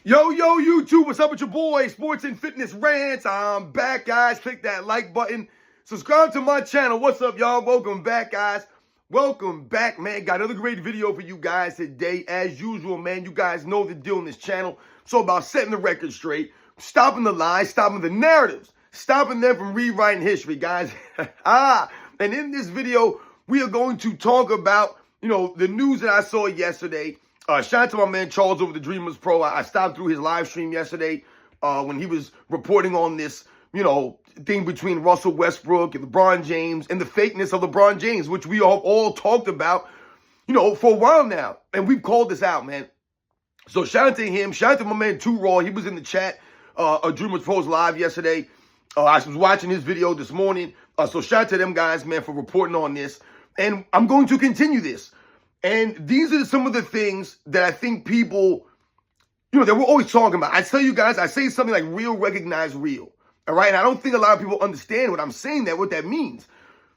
Yo, YouTube, what's up with your boy, Sports and Fitness Rants? I'm back, guys. Click that like button. Subscribe to my channel. What's up, y'all? Welcome back, guys. Welcome back, man. Got another great video for you guys today. As usual, man, you guys know the deal on this channel. So about setting the record straight, stopping the lies, stopping the narratives, stopping them from rewriting history, guys. And in this video, we are going to talk about, the news that I saw yesterday. Shout out to my man Charles over the Dreamers Pro. I stopped through his live stream yesterday when he was reporting on this, thing between Russell Westbrook and LeBron James and the fakeness of LeBron James, which we all talked about, for a while now. And we've called this out, man. So shout out to him. Shout out to my man Too Raw. He was in the chat of Dreamers Pro's live yesterday. I was watching his video this morning. So shout out to them guys, man, for reporting on this. And I'm going to continue this. And these are some of the things that I think people, that we're always talking about. I tell you guys, I say something like real, recognize real. All right. And I don't think a lot of people understand what I'm saying, what that means,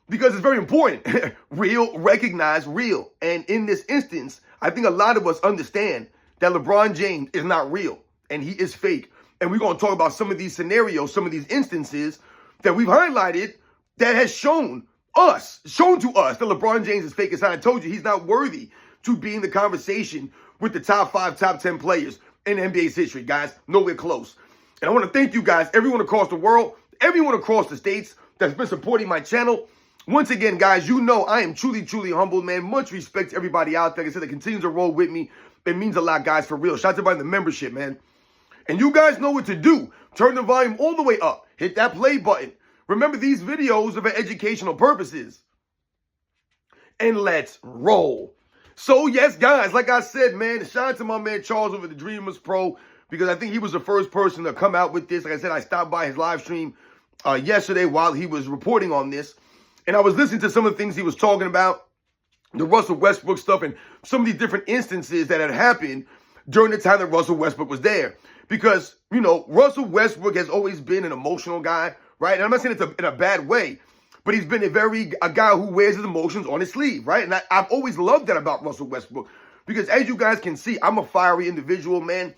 because it's very important. Real, recognize real. And in this instance, I think a lot of us understand that LeBron James is not real and he is fake. And we're going to talk about some of these scenarios, some of these instances that we've highlighted that has shown to us that LeBron James is fake. As I told you, he's not worthy to be in the conversation with the top 5, top 10 players in NBA's history, guys. Nowhere close. And I want to thank you guys, everyone across the world, everyone across the states that's been supporting my channel. Once again, guys, I am truly, truly humbled, man. Much respect to everybody out there. Like I said, that continues to roll with me. It means a lot, guys, for real. Shout out to everybody in the membership, man. And you guys know what to do. Turn the volume all the way up. Hit that play button. Remember, these videos are for educational purposes. And let's roll. So, yes, guys, like I said, man, shout out to my man Charles over the Dreamers Pro, because I think he was the first person to come out with this. Like I said, I stopped by his live stream yesterday while he was reporting on this. And I was listening to some of the things he was talking about, the Russell Westbrook stuff, and some of these different instances that had happened during the time that Russell Westbrook was there. Because, Russell Westbrook has always been an emotional guy, right? And I'm not saying it's in a bad way, but he's been a guy who wears his emotions on his sleeve, right? And I've always loved that about Russell Westbrook, because as you guys can see, I'm a fiery individual, man.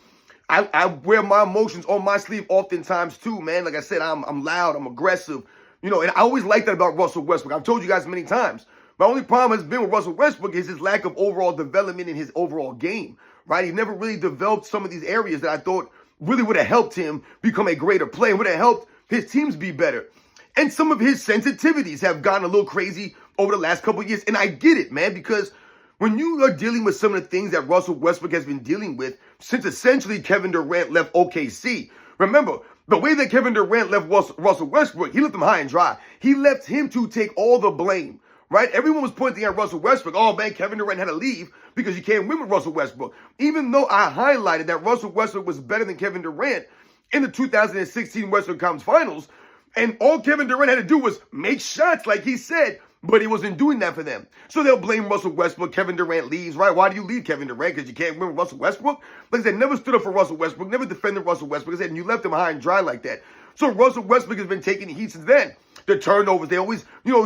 I wear my emotions on my sleeve oftentimes too, man. Like I said, I'm loud, I'm aggressive, and I always like that about Russell Westbrook. I've told you guys many times. My only problem has been with Russell Westbrook is his lack of overall development in his overall game, right? He never really developed some of these areas that I thought really would have helped him become a greater player, would have helped his teams be better. And some of his sensitivities have gotten a little crazy over the last couple of years. And I get it, man, because when you are dealing with some of the things that Russell Westbrook has been dealing with since essentially Kevin Durant left OKC, remember, the way that Kevin Durant left Russell Westbrook, he left him high and dry. He left him to take all the blame, right? Everyone was pointing at Russell Westbrook. Oh, man, Kevin Durant had to leave because you can't win with Russell Westbrook. Even though I highlighted that Russell Westbrook was better than Kevin Durant in the 2016 Western Conference Finals, and all Kevin Durant had to do was make shots like he said, but he wasn't doing that for them. So they'll blame Russell Westbrook. Kevin Durant leaves, right? Why do you leave Kevin Durant? Because you can't win with Russell Westbrook? Like I said, never stood up for Russell Westbrook, never defended Russell Westbrook. I said, and you left him high and dry like that. So Russell Westbrook has been taking the heat since then. The turnovers, they always,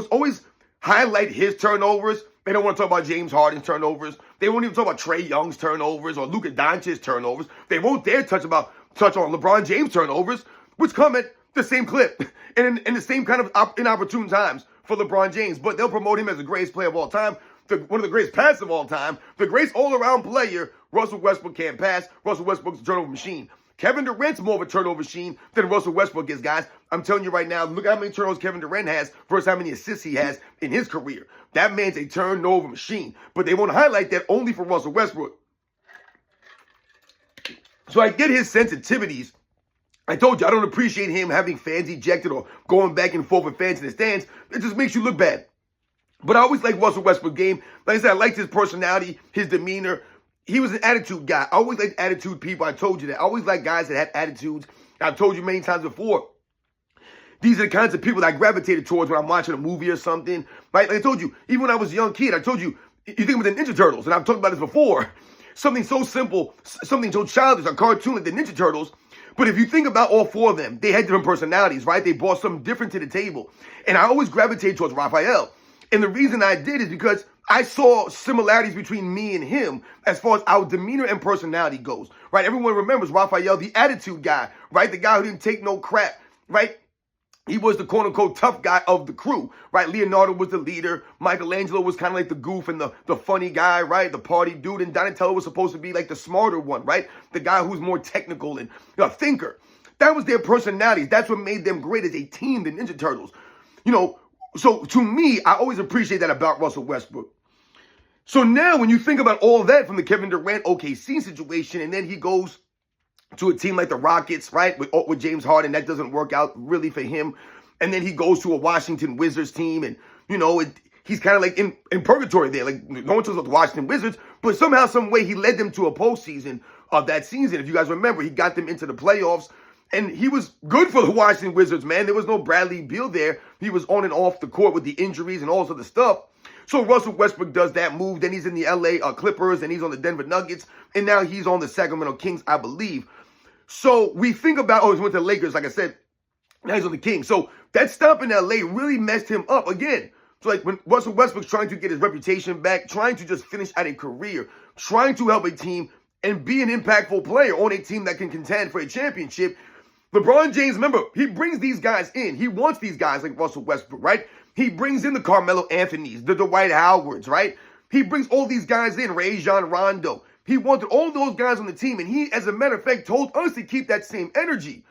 always highlight his turnovers. They don't want to talk about James Harden's turnovers. They won't even talk about Trae Young's turnovers or Luka Doncic's turnovers. They won't dare touch on LeBron James' turnovers, which come at the same clip and in the same kind of inopportune times for LeBron James. But they'll promote him as the greatest player of all time, one of the greatest passers of all time, the greatest all-around player. Russell Westbrook can't pass. Russell Westbrook's a turnover machine. Kevin Durant's more of a turnover machine than Russell Westbrook is, guys. I'm telling you right now, look at how many turnovers Kevin Durant has versus how many assists he has in his career. That man's a turnover machine. But they want to highlight that only for Russell Westbrook. So I get his sensitivities. I told you, I don't appreciate him having fans ejected or going back and forth with fans in the stands. It just makes you look bad. But I always liked Russell Westbrook's game. Like I said, I liked his personality, his demeanor. He was an attitude guy. I always liked attitude people. I told you that. I always liked guys that had attitudes. I've told you many times before. These are the kinds of people that I gravitated towards when I'm watching a movie or something. Right? Like I told you, even when I was a young kid, I told you, you think about the Ninja Turtles, and I've talked about this before. Something so simple, something so childish, a cartoon like the Ninja Turtles. But if you think about all four of them, they had different personalities, right? They brought something different to the table. And I always gravitated towards Raphael. And the reason I did is because I saw similarities between me and him as far as our demeanor and personality goes, right? Everyone remembers Raphael, the attitude guy, right? The guy who didn't take no crap, right? He was the quote-unquote tough guy of the crew, right? Leonardo was the leader. Michelangelo was kind of like the goof and the funny guy, right? The party dude. And Donatello was supposed to be like the smarter one, right? The guy who's more technical and a thinker. That was their personalities. That's what made them great as a team, the Ninja Turtles. So to me, I always appreciate that about Russell Westbrook. So now when you think about all that from the Kevin Durant OKC situation, and then he goes to a team like the Rockets, right, with James Harden, that doesn't work out really for him. And then he goes to a Washington Wizards team, and, he's kind of like in purgatory there. Like, no one talks about the Washington Wizards, but somehow, some way, he led them to a postseason of that season. If you guys remember, he got them into the playoffs, and he was good for the Washington Wizards, man. There was no Bradley Beal there. He was on and off the court with the injuries and all this other stuff. So Russell Westbrook does that move. Then he's in the LA Clippers, and he's on the Denver Nuggets, and now he's on the Sacramento Kings, I believe. So we think about, he went to the Lakers, like I said. Now he's on the Kings. So that stop in LA really messed him up again. So like when Russell Westbrook's trying to get his reputation back, trying to just finish out a career, trying to help a team and be an impactful player on a team that can contend for a championship, LeBron James, remember, he brings these guys in. He wants these guys like Russell Westbrook, right? He brings in the Carmelo Anthonys, the Dwight Howards, right? He brings all these guys in, Rajon Rondo. He wanted all those guys on the team, and he, as a matter of fact, told us to keep that same energy.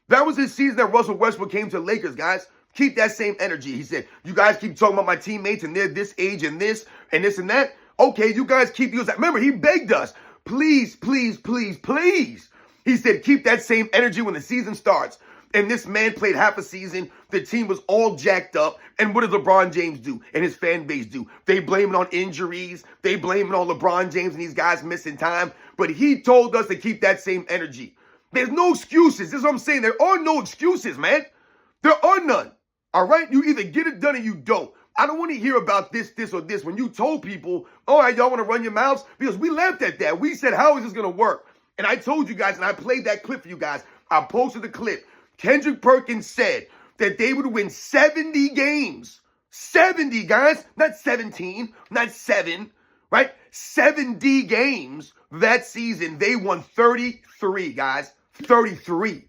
That was his season that Russell Westbrook came to the Lakers, guys. Keep that same energy. He said, you guys keep talking about my teammates, and they're this age and this and that. Okay, you guys keep using that. Remember, he begged us, please, please, please, please. He said, keep that same energy when the season starts. And this man played half a season. The team was all jacked up. And what does LeBron James do and his fan base do? They blame it on injuries. They blame it on LeBron James and these guys missing time. But he told us to keep that same energy. There's no excuses. This is what I'm saying. There are no excuses, man. There are none. All right? You either get it done or you don't. I don't want to hear about this, or this. When you told people, all right, y'all want to run your mouths? Because we laughed at that. We said, how is this going to work? And I told you guys, and I played that clip for you guys. I posted the clip. Kendrick Perkins said that they would win 70 games. 70, guys. Not 17, not 7, right? 70 games that season. They won 33, guys. 33.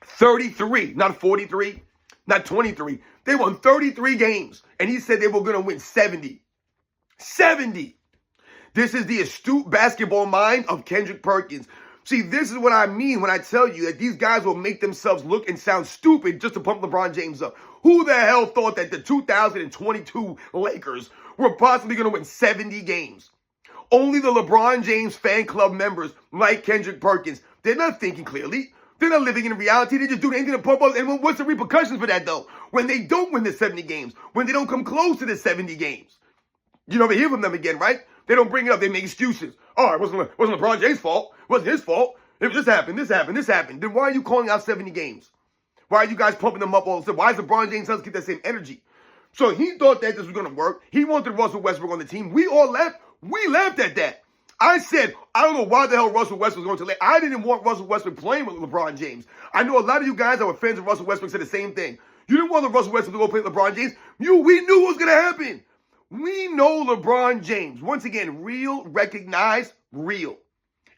33, not 43, not 23. They won 33 games. And he said they were going to win 70. 70. This is the astute basketball mind of Kendrick Perkins. See, this is what I mean when I tell you that these guys will make themselves look and sound stupid just to pump LeBron James up. Who the hell thought that the 2022 Lakers were possibly going to win 70 games? Only the LeBron James fan club members like Kendrick Perkins. They're not thinking clearly. They're not living in reality. They just do anything to pump up. And what's the repercussions for that, though? When they don't win the 70 games, when they don't come close to the 70 games. You never hear from them again, right? They don't bring it up. They make excuses. Oh, it wasn't LeBron James' fault. It wasn't his fault. If this happened, then why are you calling out 70 games? Why are you guys pumping them up all the time? Why is LeBron James trying to keep that same energy? So he thought that this was going to work. He wanted Russell Westbrook on the team. We all laughed. We laughed at that. I said, I don't know why the hell Russell Westbrook was going to Lakers. I didn't want Russell Westbrook playing with LeBron James. I know a lot of you guys that were fans of Russell Westbrook said the same thing. You didn't want Russell Westbrook to go play with LeBron James. We knew what was going to happen. We know LeBron James. Once again, real, recognize, real.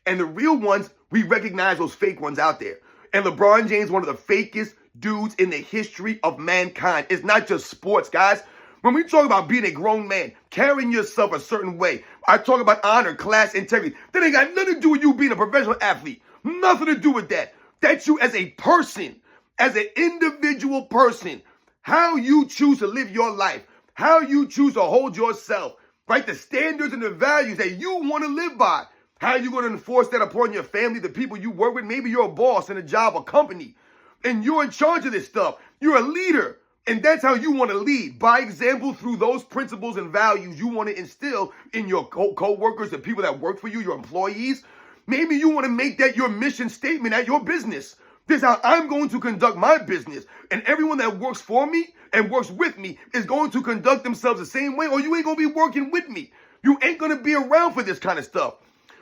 And the real ones, we recognize those fake ones out there. And LeBron James, one of the fakest dudes in the history of mankind. It's not just sports, guys. When we talk about being a grown man, carrying yourself a certain way, I talk about honor, class, integrity. That ain't got nothing to do with you being a professional athlete. Nothing to do with that. That's you as a person, as an individual person. How you choose to live your life. How you choose to hold yourself, right? The standards and the values that you want to live by. How are you going to enforce that upon your family, the people you work with? Maybe you're a boss in a job or company, and you're in charge of this stuff. You're a leader, and that's how you want to lead. By example, through those principles and values you want to instill in your co-workers, the people that work for you, your employees. Maybe you want to make that your mission statement at your business. This is how I'm going to conduct my business. And everyone that works for me and works with me is going to conduct themselves the same way, or you ain't going to be working with me. You ain't going to be around for this kind of stuff.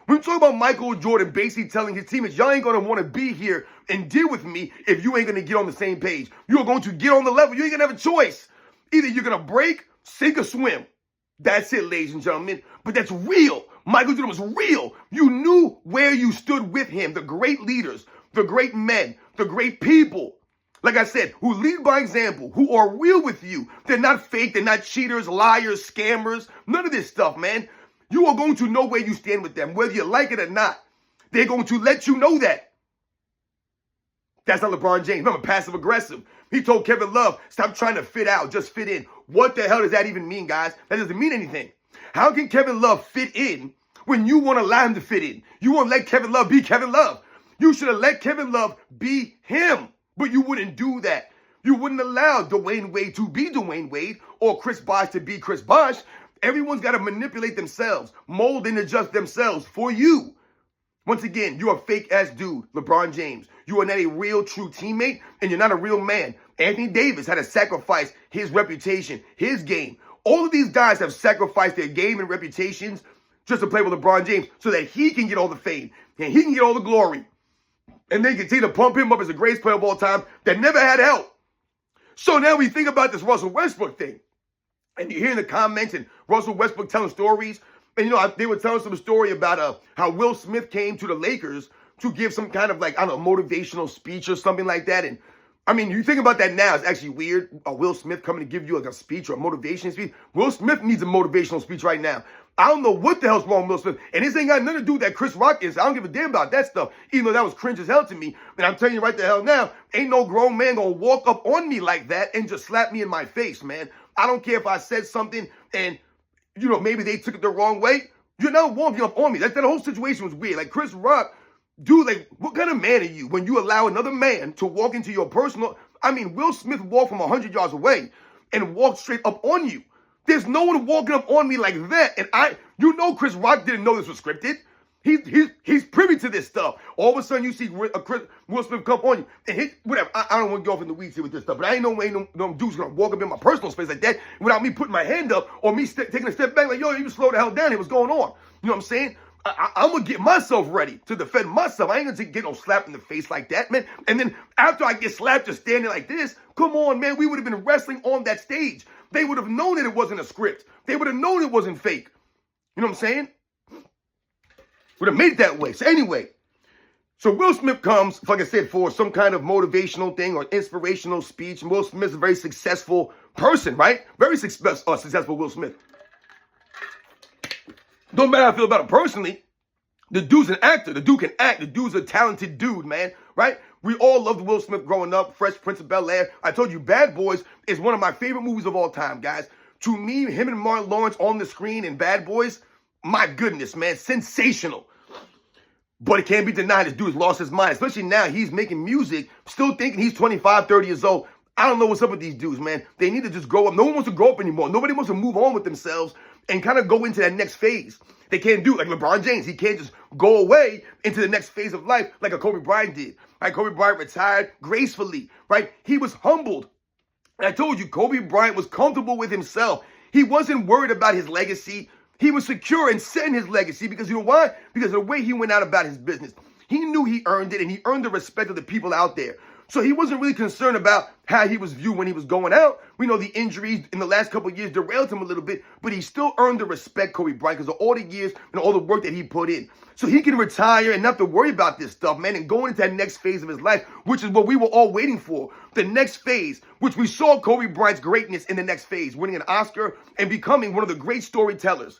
When you talk about Michael Jordan basically telling his teammates, y'all ain't going to want to be here and deal with me if you ain't going to get on the same page. You are going to get on the level. You ain't going to have a choice. Either you're going to break, sink, or swim. That's it, ladies and gentlemen. But that's real. Michael Jordan was real. You knew where you stood with him. The great leaders, the great men, the great people, like I said, who lead by example, who are real with you. They're not fake. They're not cheaters, liars, scammers. None of this stuff, man. You are going to know where you stand with them, whether you like it or not. They're going to let you know that. That's not LeBron James. Remember, passive aggressive. He told Kevin Love, stop trying to fit out, just fit in. What the hell does that even mean, guys? That doesn't mean anything. How can Kevin Love fit in when you want to allow him to fit in? You won't let Kevin Love be Kevin Love. You should have let Kevin Love be him, but you wouldn't do that. You wouldn't allow Dwayne Wade to be Dwayne Wade or Chris Bosh to be Chris Bosh. Everyone's got to manipulate themselves, mold and adjust themselves for you. Once again, you're a fake-ass dude, LeBron James. You are not a real, true teammate, and you're not a real man. Anthony Davis had to sacrifice his reputation, his game. All of these guys have sacrificed their game and reputations just to play with LeBron James so that he can get all the fame and he can get all the glory. And they continue to pump him up as the greatest player of all time that never had help. So now we think about this Russell Westbrook thing. And you hear in the comments and Russell Westbrook telling stories. And, they were telling some story about how Will Smith came to the Lakers to give some kind of motivational speech or something like that. And, you think about that now, it's actually weird. Will Smith coming to give you a speech or a motivation speech. Will Smith needs a motivational speech right now. I don't know what the hell's wrong with Will Smith. And this ain't got nothing to do with that Chris Rock is. I don't give a damn about that stuff, even though that was cringe as hell to me. And I'm telling you right the hell now, ain't no grown man gonna walk up on me like that and just slap me in my face, man. I don't care if I said something and, maybe they took it the wrong way. You're not walking up on me. That whole situation was weird. Like Chris Rock, dude, what kind of man are you when you allow another man to walk into your personal... Will Smith walked from 100 yards away and walked straight up on you. There's no one walking up on me like that. And Chris Rock didn't know this was scripted. He's privy to this stuff. All of a sudden, you see Will Smith come on you and whatever. I don't want to go off in the weeds here with this stuff, but I ain't no dude's gonna walk up in my personal space like that without me putting my hand up or me taking a step back. Like, yo, you slow the hell down here. What's going on? You know what I'm saying? I'm gonna get myself ready to defend myself. I ain't gonna get no slap in the face like that, man. And then after I get slapped, just standing like this, come on, man. We would have been wrestling on that stage. They would have known that it wasn't a script. They would have known it wasn't fake. You know what I'm saying? Would have made it that way. So anyway, Will Smith comes, like I said, for some kind of motivational thing or inspirational speech. And Will Smith's a very successful person, right? Very successful Will Smith. Don't matter how I feel about him personally. The dude's an actor. The dude can act. The dude's a talented dude, man, right? We all loved Will Smith growing up. Fresh Prince of Bel-Air. I told you, Bad Boys is one of my favorite movies of all time, guys. To me, him and Martin Lawrence on the screen in Bad Boys, my goodness, man, sensational. But it can't be denied this dude's lost his mind. Especially now, he's making music, still thinking he's 25, 30 years old. I don't know what's up with these dudes, man. They need to just grow up. No one wants to grow up anymore. Nobody wants to move on with themselves and kind of go into that next phase. They can't do it. Like LeBron James. He can't just go away into the next phase of life like a Kobe Bryant did. Right? Kobe Bryant retired gracefully, right? He was humbled. And I told you, Kobe Bryant was comfortable with himself. He wasn't worried about his legacy. He was secure in setting his legacy because you know why? Because of the way he went out about his business. He knew he earned it, and he earned the respect of the people out there. So he wasn't really concerned about how he was viewed when he was going out. We know the injuries in the last couple of years derailed him a little bit, but he still earned the respect, Kobe Bryant, because of all the years and all the work that he put in. So he can retire and not have to worry about this stuff, man, and go into that next phase of his life, which is what we were all waiting for. The next phase, which we saw Kobe Bryant's greatness in the next phase, winning an Oscar and becoming one of the great storytellers.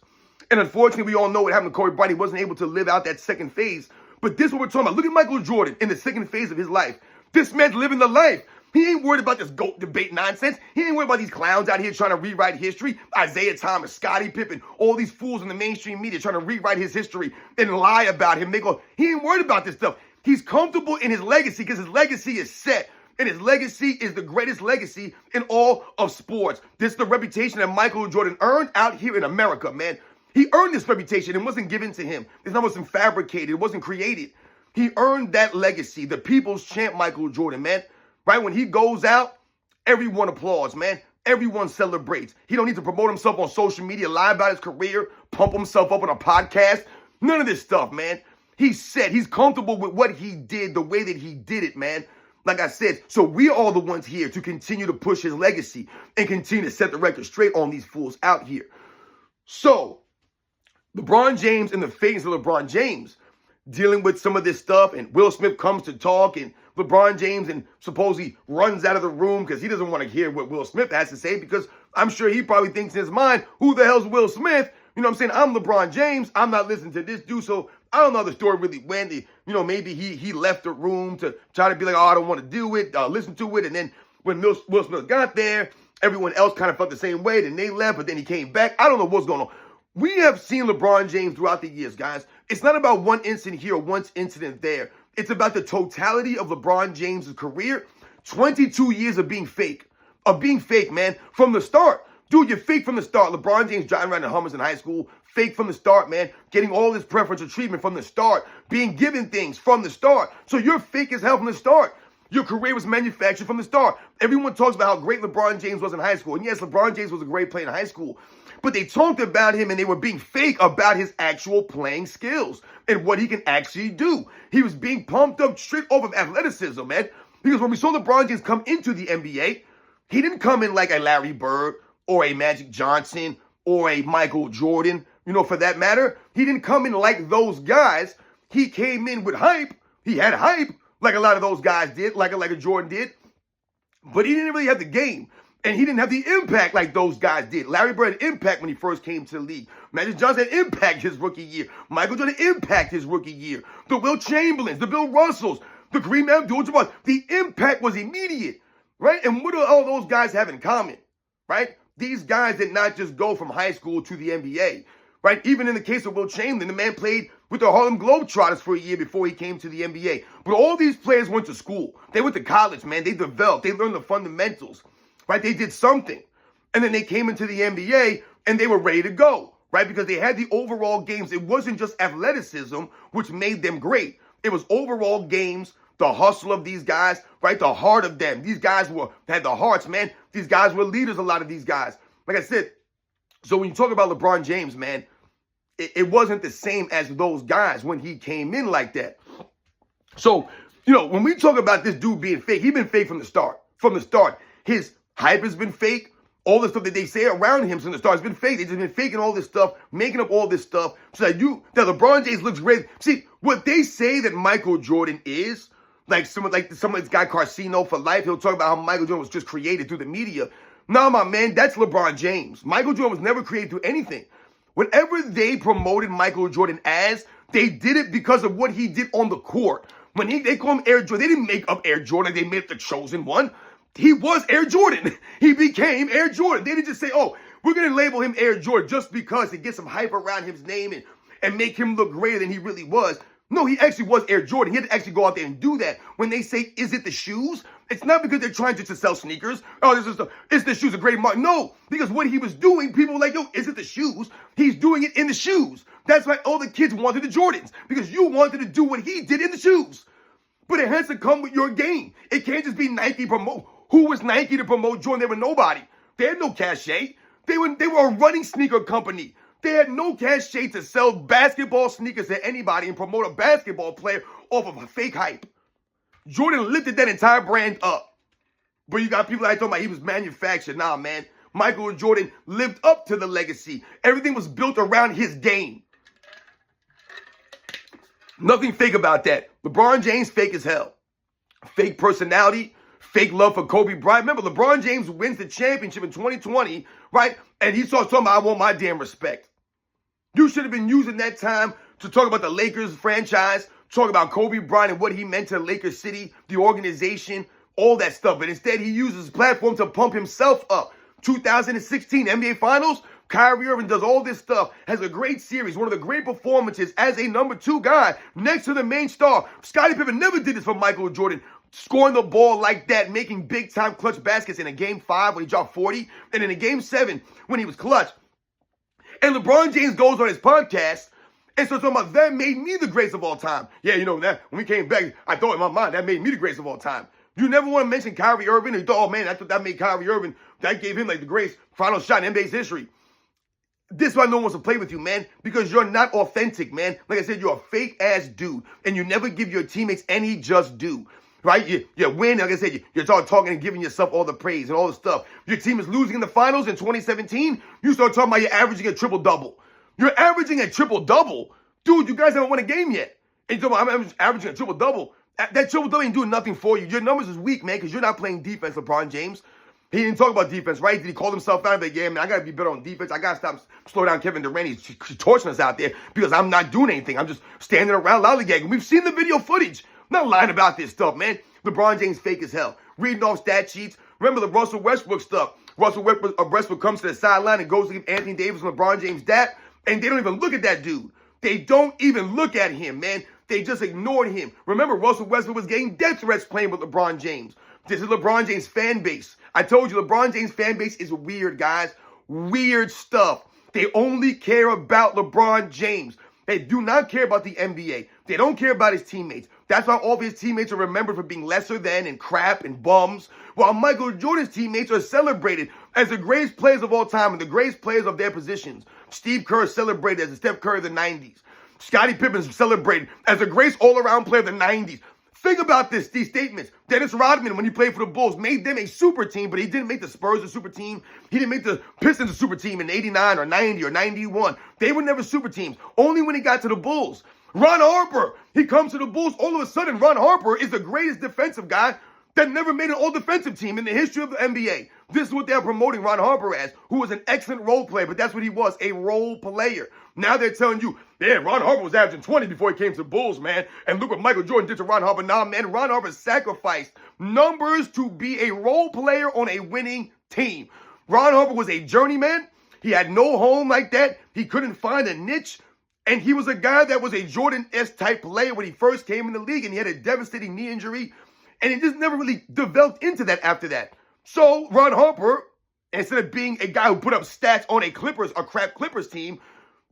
And unfortunately, we all know what happened to Kobe Bryant. He wasn't able to live out that second phase. But this is what we're talking about. Look at Michael Jordan in the second phase of his life. This man's living the life. He ain't worried about this GOAT debate nonsense. He ain't worried about these clowns out here trying to rewrite history. Isaiah Thomas, Scottie Pippen, all these fools in the mainstream media trying to rewrite his history and lie about him. He ain't worried about this stuff. He's comfortable in his legacy because his legacy is set. And his legacy is the greatest legacy in all of sports. This is the reputation that Michael Jordan earned out here in America, man. He earned this reputation. It wasn't given to him. It wasn't fabricated. It wasn't created. He earned that legacy. The people's champ, Michael Jordan, man. Right? When he goes out, everyone applauds, man. Everyone celebrates. He don't need to promote himself on social media, lie about his career, pump himself up on a podcast. None of this stuff, man. He's set. He's comfortable with what he did, the way that he did it, man. Like I said, so we are the ones here to continue to push his legacy and continue to set the record straight on these fools out here. So, LeBron James and the face of LeBron James dealing with some of this stuff, and Will Smith comes to talk, and LeBron James and supposedly runs out of the room because he doesn't want to hear what Will Smith has to say, because I'm sure he probably thinks in his mind, who the hell's Will Smith? You know what I'm saying? I'm LeBron James. I'm not listening to this dude. So I don't know how the story really went. Maybe he left the room to try to be like, oh, I don't want to do it, listen to it. And then when Will Smith got there, everyone else kind of felt the same way. Then they left, but then he came back. I don't know what's going on. We have seen LeBron James throughout the years, guys. It's not about one incident here or one incident there. It's about the totality of LeBron James' career. 22 years of being fake. Man, from the start. Dude, you're fake from the start. LeBron James driving around in Hummers in high school. Fake from the start, man. Getting all this preferential treatment from the start. Being given things from the start. So you're fake as hell from the start. Your career was manufactured from the start. Everyone talks about how great LeBron James was in high school. And yes, LeBron James was a great player in high school. But they talked about him and they were being fake about his actual playing skills and what he can actually do. He was being pumped up straight off of athleticism, man. Because when we saw LeBron James come into the NBA, he didn't come in like a Larry Bird or a Magic Johnson or a Michael Jordan, for that matter. He didn't come in like those guys. He came in with hype. He had hype like a lot of those guys did, like a Jordan did. But he didn't really have the game. And he didn't have the impact like those guys did. Larry Bird had impact when he first came to the league. Magic Johnson had impact his rookie year. Michael Jordan had impact his rookie year. The Will Chamberlains, the Bill Russells, the Kareem Abdul-Jabbar. The impact was immediate, right? And what do all those guys have in common, right? These guys did not just go from high school to the NBA, right? Even in the case of Will Chamberlain, the man played with the Harlem Globetrotters for a year before he came to the NBA. But all these players went to school. They went to college, man. They developed. They learned the fundamentals. Right? They did something. And then they came into the NBA and they were ready to go, right? Because they had the overall games. It wasn't just athleticism, which made them great. It was overall games, the hustle of these guys, right? The heart of them. These guys had the hearts, man. These guys were leaders, a lot of these guys. Like I said, so when you talk about LeBron James, man, it wasn't the same as those guys when he came in like that. So, when we talk about this dude being fake, he's been fake from the start. From the start. His hype has been fake. All the stuff that they say around him since the start has been fake. They've just been faking all this stuff, making up all this stuff so that LeBron James looks great. See, what they say that Michael Jordan is, like some of this guy Carcino for life, he'll talk about how Michael Jordan was just created through the media. Nah, my man, that's LeBron James. Michael Jordan was never created through anything. Whatever they promoted Michael Jordan as, they did it because of what he did on the court. When they call him Air Jordan, they didn't make up Air Jordan. They made up the chosen one. He was Air Jordan. He became Air Jordan. They didn't just say, oh, we're going to label him Air Jordan just because to get some hype around his name and make him look greater than he really was. No, he actually was Air Jordan. He had to actually go out there and do that. When they say, is it the shoes? It's not because they're trying to sell sneakers. Oh, it's the shoes, a great mark. No, because what he was doing, people were like, yo, is it the shoes? He's doing it in the shoes. That's why all the kids wanted the Jordans, because you wanted to do what he did in the shoes. But it has to come with your game. It can't just be Nike promote. Who was Nike to promote Jordan? They were nobody. They had no cachet. They were a running sneaker company. They had no cachet to sell basketball sneakers to anybody and promote a basketball player off of a fake hype. Jordan lifted that entire brand up. But you got people that talking about he was manufactured. Nah, man. Michael Jordan lived up to the legacy. Everything was built around his game. Nothing fake about that. LeBron James, fake as hell. Fake personality. Fake love for Kobe Bryant. Remember, LeBron James wins the championship in 2020, right? And he starts talking about, I want my damn respect. You should have been using that time to talk about the Lakers franchise, talk about Kobe Bryant and what he meant to Lakers City, the organization, all that stuff. But instead, he uses his platform to pump himself up. 2016 NBA Finals, Kyrie Irving does all this stuff, has a great series, one of the great performances as a number 2 guy next to the main star. Scottie Pippen never did this for Michael Jordan. Scoring the ball like that, making big-time clutch baskets in a Game 5 when he dropped 40, and in a Game 7 when he was clutch. And LeBron James goes on his podcast and starts talking about, that made me the greatest of all time. Yeah, that when we came back, I thought in my mind, that made me the greatest of all time. You never want to mention Kyrie Irving. You thought, oh, man, I thought that made Kyrie Irving, that gave him like the greatest final shot in NBA's history. This is why no one wants to play with you, man, because you're not authentic, man. Like I said, you're a fake-ass dude, and you never give your teammates any just due, right? You win, like I said, you're talking and giving yourself all the praise and all the stuff. Your team is losing in the finals in 2017. You start talking about you're averaging a triple-double. You're averaging a triple-double? Dude, you guys haven't won a game yet. And you're talking about I'm averaging a triple-double. That triple-double ain't doing nothing for you. Your numbers is weak, man, because you're not playing defense, LeBron James. He didn't talk about defense, right? Did he call himself out? Like, yeah, man, I got to be better on defense. I got to slow down Kevin Durant. He's torching us out there because I'm not doing anything. I'm just standing around lollygagging. We've seen the video footage. I'm not lying about this stuff, man. LeBron James fake as hell. Reading off stat sheets. Remember the Russell Westbrook stuff. Russell Westbrook comes to the sideline and goes to give Anthony Davis and LeBron James dap, and they don't even look at that dude. They don't even look at him, man. They just ignored him. Remember, Russell Westbrook was getting death threats playing with LeBron James. This is LeBron James' fan base. I told you, LeBron James' fan base is weird, guys. Weird stuff. They only care about LeBron James. They do not care about the NBA. They don't care about his teammates. That's why all of his teammates are remembered for being lesser than and crap and bums, while Michael Jordan's teammates are celebrated as the greatest players of all time and the greatest players of their positions. Steve Kerr is celebrated as the Steph Curry of the 90s. Scottie Pippen is celebrated as the greatest all-around player of the 90s. Think about these statements. Dennis Rodman, when he played for the Bulls, made them a super team, but he didn't make the Spurs a super team. He didn't make the Pistons a super team in 89 or 90 or 91. They were never super teams, only when he got to the Bulls. Ron Harper, he comes to the Bulls. All of a sudden, Ron Harper is the greatest defensive guy that never made an all-defensive team in the history of the NBA. This is what they're promoting Ron Harper as, who was an excellent role player, but that's what he was, a role player. Now they're telling you, yeah, Ron Harper was averaging 20 before he came to the Bulls, man. And look what Michael Jordan did to Ron Harper. Nah, man, Ron Harper sacrificed numbers to be a role player on a winning team. Ron Harper was a journeyman. He had no home like that. He couldn't find a niche. And he was a guy that was a Jordan-esque type player when he first came in the league, and he had a devastating knee injury. And he just never really developed into that after that. So Ron Harper, instead of being a guy who put up stats on a crap Clippers team,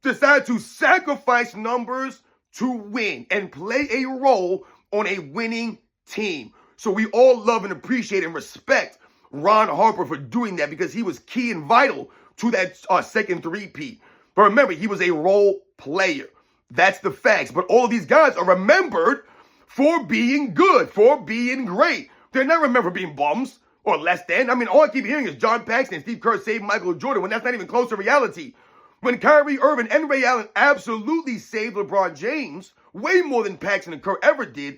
decided to sacrifice numbers to win and play a role on a winning team. So we all love and appreciate and respect Ron Harper for doing that because he was key and vital to that second three-peat. But remember, he was a role player. That's the facts. But all of these guys are remembered for being good, for being great. They're not remembered for being bums or less than. I mean, all I keep hearing is John Paxson and Steve Kerr saved Michael Jordan when that's not even close to reality. When Kyrie Irving and Ray Allen absolutely saved LeBron James, way more than Paxson and Kerr ever did,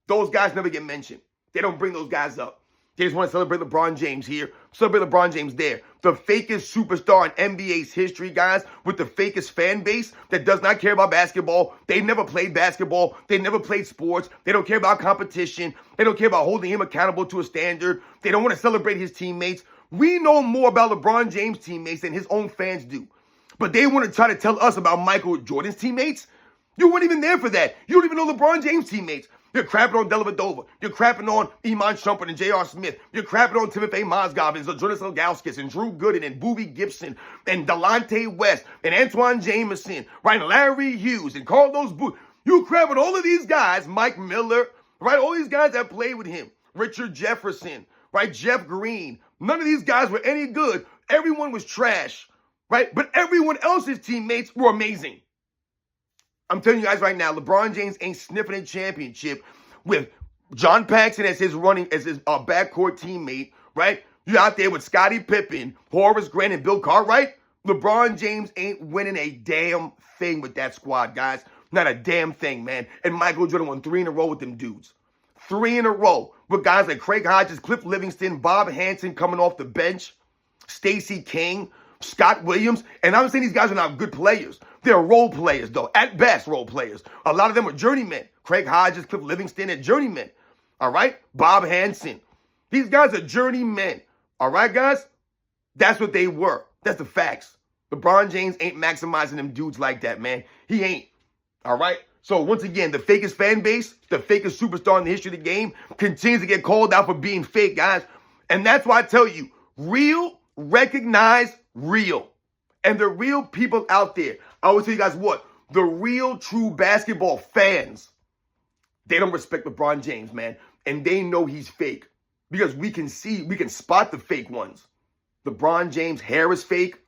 those guys never get mentioned. They don't bring those guys up. They just want to celebrate LeBron James here, celebrate LeBron James there. The fakest superstar in NBA's history, guys, with the fakest fan base that does not care about basketball. They never played basketball. They never played sports. They don't care about competition. They don't care about holding him accountable to a standard. They don't want to celebrate his teammates. We know more about LeBron James' teammates than his own fans do. But they want to try to tell us about Michael Jordan's teammates? You weren't even there for that. You don't even know LeBron James' teammates. You're crapping on Dellavedova. You're crapping on Iman Shumpert and J.R. Smith. You're crapping on Timothy Mozgov and Jonas Ilgauskas and Drew Gooden and Boobie Gibson and Delonte West and Antoine Jameson, right? And Larry Hughes and Carlos Booth. You crapping all of these guys, Mike Miller, right? All these guys that played with him. Richard Jefferson, right? Jeff Green. None of these guys were any good. Everyone was trash, right? But everyone else's teammates were amazing. I'm telling you guys right now, LeBron James ain't sniffing a championship with John Paxson as his backcourt teammate, right? You out there with Scottie Pippen, Horace Grant, and Bill Cartwright. LeBron James ain't winning a damn thing with that squad, guys. Not a damn thing, man. And Michael Jordan won 3 in a row with them dudes. 3 in a row with guys like Craig Hodges, Cliff Livingston, Bob Hansen coming off the bench, Stacey King, Scott Williams. And I'm saying these guys are not good players. They're role players, though. At best, role players. A lot of them are journeymen. Craig Hodges, Cliff Livingston, and journeymen. All right? Bob Hansen. These guys are journeymen. All right, guys? That's what they were. That's the facts. LeBron James ain't maximizing them dudes like that, man. He ain't. All right? So, once again, the fakest fan base, the fakest superstar in the history of the game, continues to get called out for being fake, guys. And that's why I tell you, real, recognize real. And the real people out there, I always tell you guys what, the real true basketball fans, they don't respect LeBron James, man. And they know he's fake. Because we can spot the fake ones. LeBron James' hair is fake.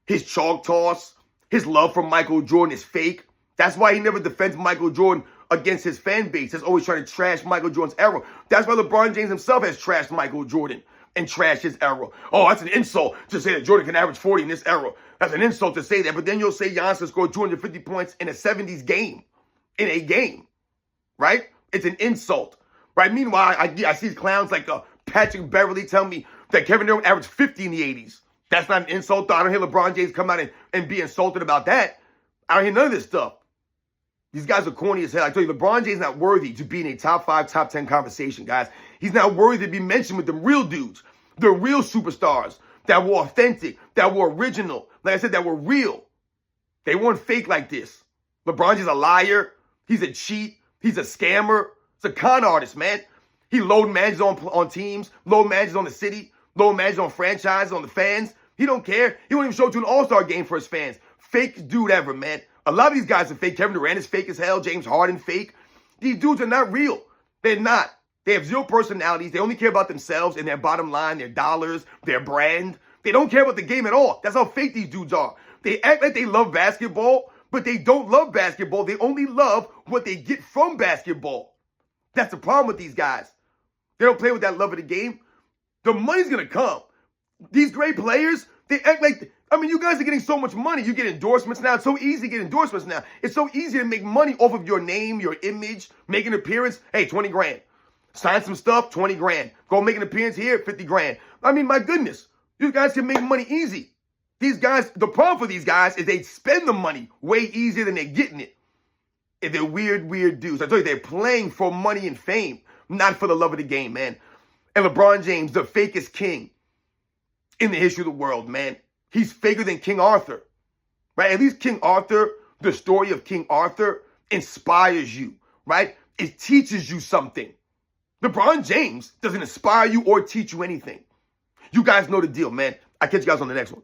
his chalk toss, his love for Michael Jordan is fake. That's why he never defends Michael Jordan against his fan base that's always trying to trash Michael Jordan's era. That's why LeBron James himself has trashed Michael Jordan and trashed his era. Oh, that's an insult to say that Jordan can average 40 in this era. That's an insult to say that. But then you'll say Giannis scored 250 points in a 70s game. In a game. Right? It's an insult. Right? Meanwhile, I see clowns like Patrick Beverly tell me that Kevin Durant averaged 50 in the 80s. That's not an insult. I don't hear LeBron James come out and be insulted about that. I don't hear none of this stuff. These guys are corny as hell. I tell you, LeBron James is not worthy to be in a top 5, top 10 conversation, guys. He's not worthy to be mentioned with the real dudes, the real superstars that were authentic, that were original, like I said, that were real. They weren't fake like this. LeBron James is a liar. He's a cheat. He's a scammer. He's a con artist, man. He load manages on teams, load manages on the city, load manages on franchises, on the fans. He don't care. He won't even show up to an all-star game for his fans. Fake dude ever, man. A lot of these guys are fake. Kevin Durant is fake as hell. James Harden fake. These dudes are not real. They're not. They have zero personalities. They only care about themselves and their bottom line, their dollars, their brand. They don't care about the game at all. That's how fake these dudes are. They act like they love basketball, but they don't love basketball. They only love what they get from basketball. That's the problem with these guys. They don't play with that love of the game. The money's going to come. These great players, they act like, you guys are getting so much money. You get endorsements now. It's so easy to get endorsements now. It's so easy to make money off of your name, your image, make an appearance. Hey, 20 grand. Sign some stuff, 20 grand. Go make an appearance here, 50 grand. My goodness. You guys can make money easy. These guys, the problem for these guys is they spend the money way easier than they're getting it. And they're weird dudes. I tell you, they're playing for money and fame, not for the love of the game, man. And LeBron James, the fakest king in the history of the world, man. He's faker than King Arthur, right? At least King Arthur, the story of King Arthur inspires you, right? It teaches you something. LeBron James doesn't inspire you or teach you anything. You guys know the deal, man. I'll catch you guys on the next one.